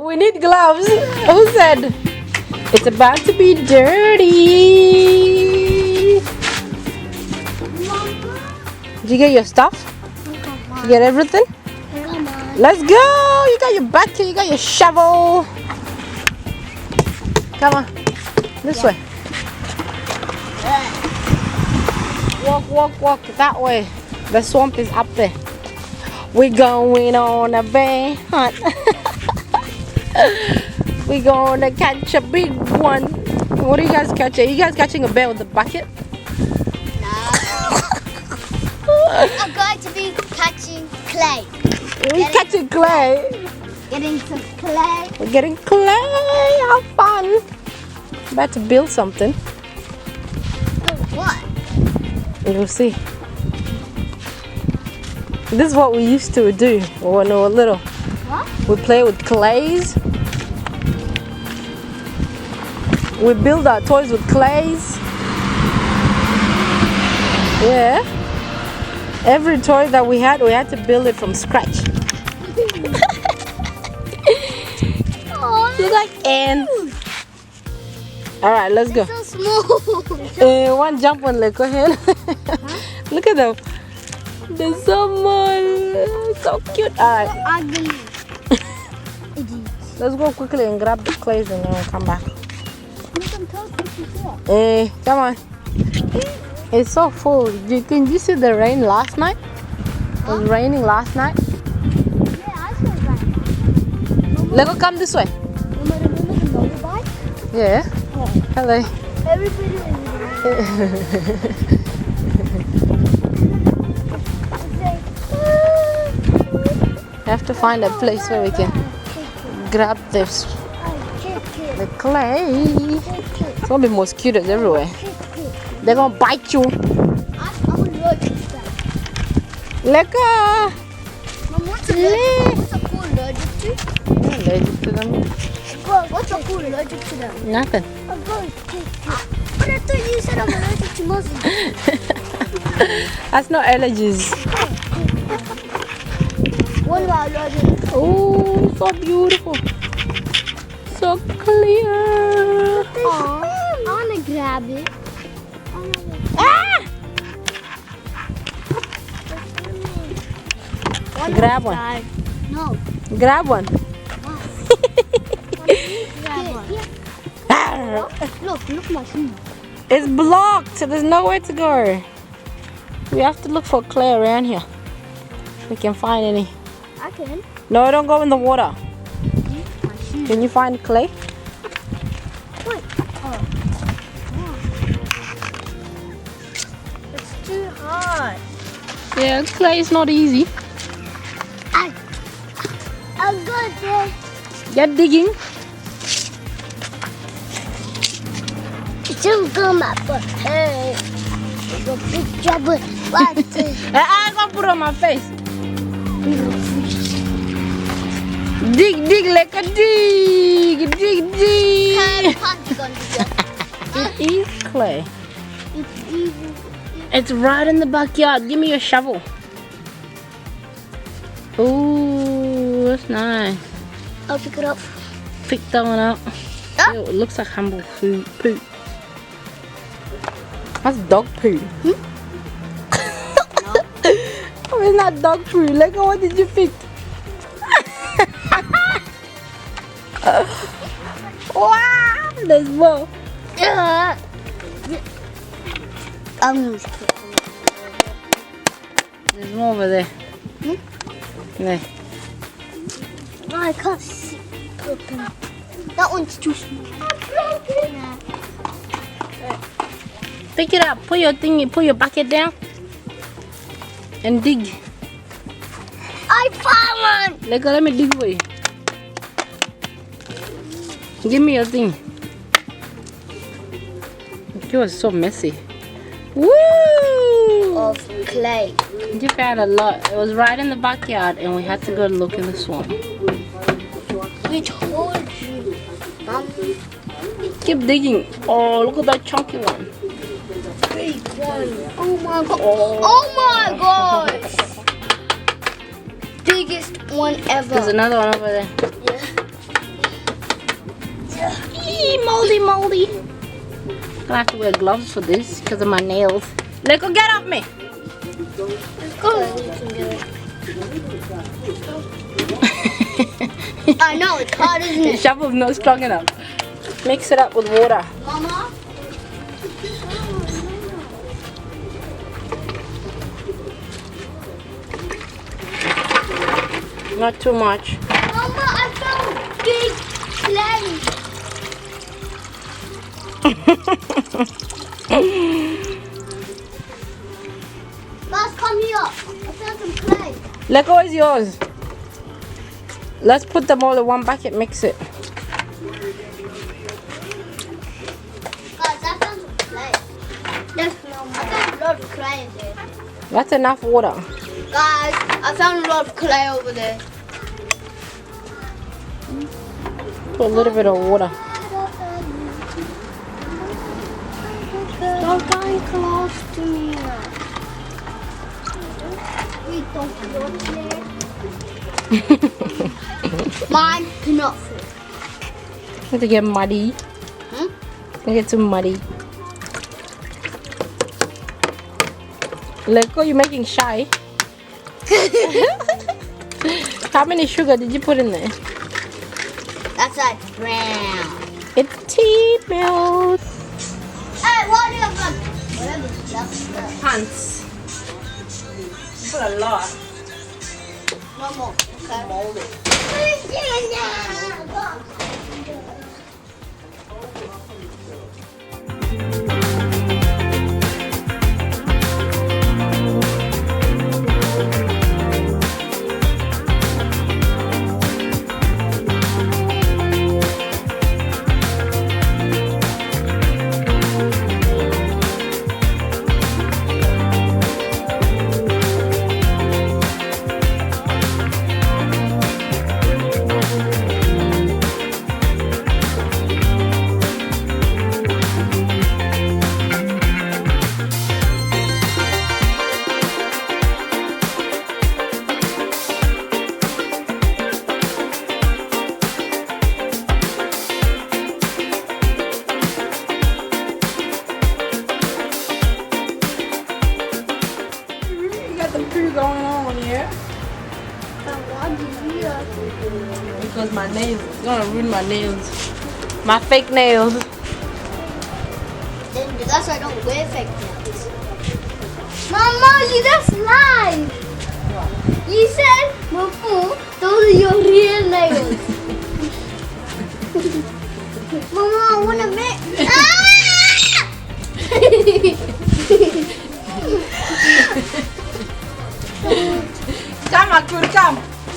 we need gloves. Who said? It's about to be dirty. Did you get your stuff? You get everything? Come on. Let's go. You got your bucket. You got your shovel. Come on. This way. Walk that way. The swamp is up there. We're going on a bear hunt. We're gonna catch a big one. What are you guys catching? Are you guys catching a bear with a bucket? No. I'm going to be catching clay. We're catching clay. Getting some clay. We're getting clay. Have fun. About to build something. What? You'll see. This is what we used to do when we were little. What? We play with clays. We build our toys with clays. Yeah. Every toy that we had to build it from scratch. Look like ants. Alright, let's go. So small. One jump one leg, go ahead. Look at them. They're so small. So cute. Alright. Ugly. Let's go quickly and grab the clays and then we'll come back. Come on. It's so full. Did you see the rain last night? It was raining last night. Yeah, I saw that. Let's go come this way. Remember the motorbike? Yeah. Hello. Everybody We have to find a place where we can grab this. The clay. It's gonna be mosquitoes everywhere. They're gonna bite you. I'm allergic to that. Let go. Mom, what's a pool allergic to? I'm allergic to them. What's a pool allergic to them? Nothing. But I thought you said I'm allergic to mushrooms. That's not allergies. What about allergic? Oh, so beautiful. So clear. I want to grab it. Ah! Grab one. No. Grab one. Grab one. Look my shoe. It's blocked, so there's nowhere to go. We have to look for clay around here. We can find any. I can. No, don't go in the water. My shoe. Can you find clay? Wait. Oh. It's too hard. Yeah, clay is not easy. I'm good there. Get digging. It's too good, my butt. Hey. It's a big trouble. What's it? I'm gonna put it on my face. Dig like a dig. It is clay. It's easy. It's right in the backyard. Give me your shovel. Ooh, that's nice. I'll pick it up. Pick that one up. Ah. Ew, it looks like humble poo. That's dog poo. Oh, it's not dog poo. Like, what did you pick? Wow, there's more. There's more over there. There. No, I can't see. Open. That one's too small. Pick it up. Put your bucket down. And dig. I found one. Let me dig for you. Give me your thing. It was so messy. Woo! Of clay. You found a lot. It was right in the backyard and we had to go look in the swamp. We told you. Keep digging. Oh, look at that chunky one. Big one. Oh my god. Oh my gosh. Biggest one ever. There's another one over there. Yeah. moldy, moldy. Gonna have to wear gloves for this because of my nails. Let go, get off me. Go. I know, it's hard, isn't The it? shovel's not strong enough. Mix it up with water. Mama? Not too much. Mama, I found big clay. Guys, come here. I found some clay. Let go is yours. Let's put them all in one bucket, mix it. Guys, I found some clay. Yes, Mama. I found a lot of clay in there. That's enough water. Guys, I found a lot of clay over there. Put a little bit of water. Don't come close to me. We don't want there. Mine cannot fit. Let it get muddy. Hmm? Let it get too muddy. Let go, you're making shy. How many sugar did you put in there? That's like brown. It's tea milk. Hey, what do you have? Whatever stuff. Pants. Put a lot. One more. Okay. Mold it. Going on here because my nails, it's gonna ruin my nails, my fake nails. Then that's why I don't wear fake nails. Mama, you just lied. You said, Mafu, those are your real nails. Mama, I wanna make. Come, Akur, come.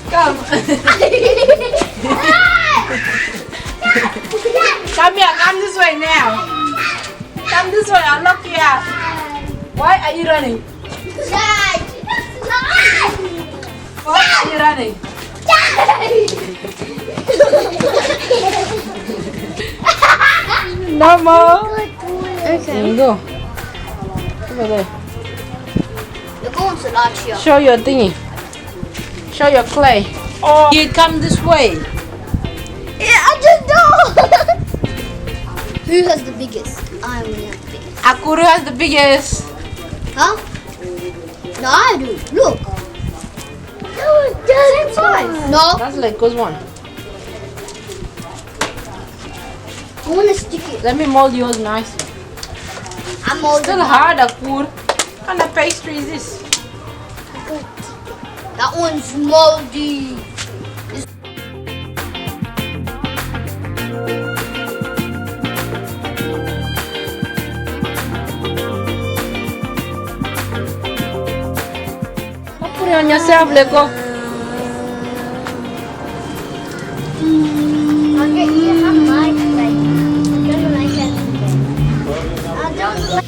Come. Come here, come this way now. Come this way, I'll lock you out. Why are you running? Why are you running? No more. Okay. There you go. Over there. You're going to large here. Show your thingy. Show your clay. Oh, you come this way. Yeah, I just know. Who has the biggest? I'm the biggest. Akuru has the biggest. Huh? No, I do. Look. Same size. No. That's Leko's one. I want to stick it. Let me mold yours nicely. I'm molding Still hard, Akur. What kind of pastry is this? That one's moldy. Don't put it on yourself, Leko. Okay, you have my plate. I don't like it. I don't like.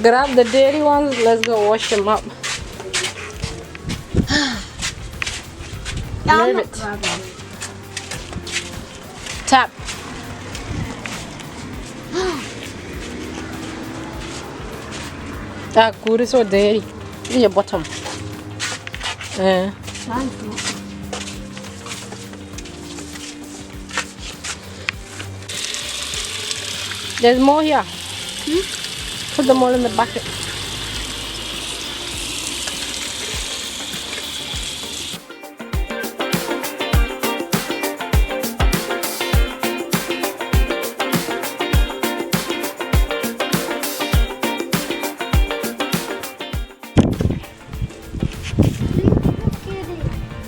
Grab the dirty ones. Let's go wash them up. I'm Move not it. grabbing. Tap. That good is so dirty. In your bottom. There's more here. Put them all in the bucket.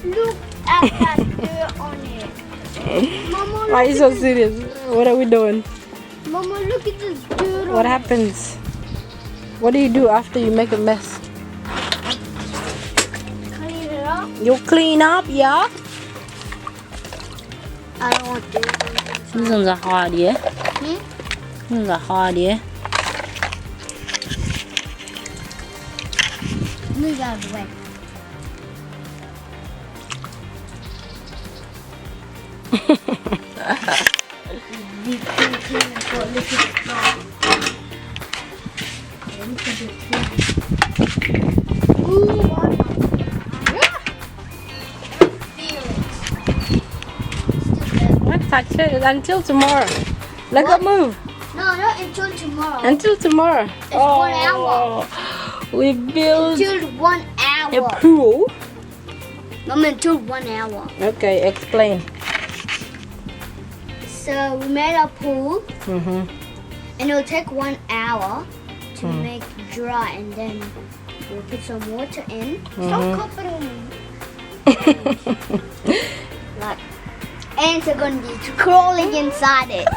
Look at that dirt on it. Mama, Why are you so serious? What are we doing? Mama, look at this dirt What on happens? What do you do after you make a mess? it. Clean it up. You clean up, yeah? I don't want this. These ones are hard, yeah? Hmm? These are hard, yeah? Move out of the way. What? Touch it until tomorrow. Let go move. No, not until tomorrow. Until tomorrow. It's 1 hour. We built Until 1 a hour. pool. Mama, until 1 hour. Okay, explain. So we made a pool, Mm-hmm. and it'll take 1 hour to make dry, and then we'll put some water in. Stop covering me. Like ants are gonna be crawling inside it.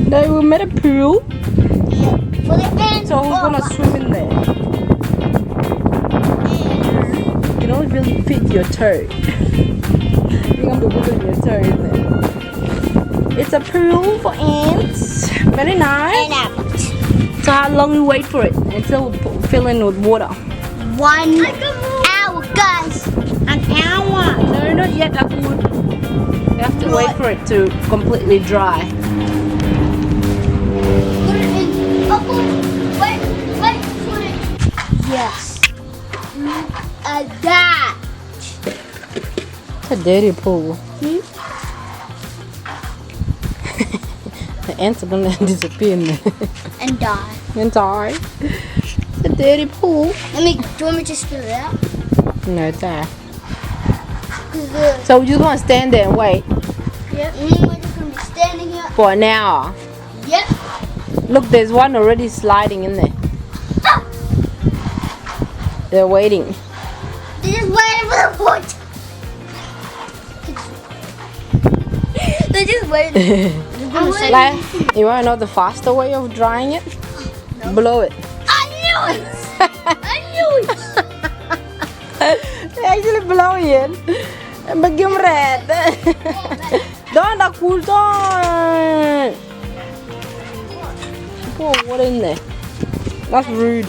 Then we made a pool. Yeah. For the ants. So who's gonna swim in there? You don't really fit your toe. You're gonna be putting your toe in there. It's a pool for ants. Very nice. And apples. So how long you wait for it until we fill in with water? 1 hour, guys. An hour. No, not yet, Akut. You have to wait for it to completely dry. Put it in. Oh, wait, put it. Yes. Look at that. It's a dirty pool. The ants are gonna disappear in there And die. and die. It's a dirty pool. Do you want me to spill it out? No, it's there. 'Cause the So we just gonna stand there and wait Yep. We're just gonna be standing here. for an hour. Yep. Look, there's one already sliding in there. Ah! They're waiting. They're just waiting for the water. They're just waiting. Like, you wanna know the faster way of drying it? No. Blow it. I knew it. I knew it. They actually blow it. But give red. Don't cool, don't. Pour water in there. That's rude.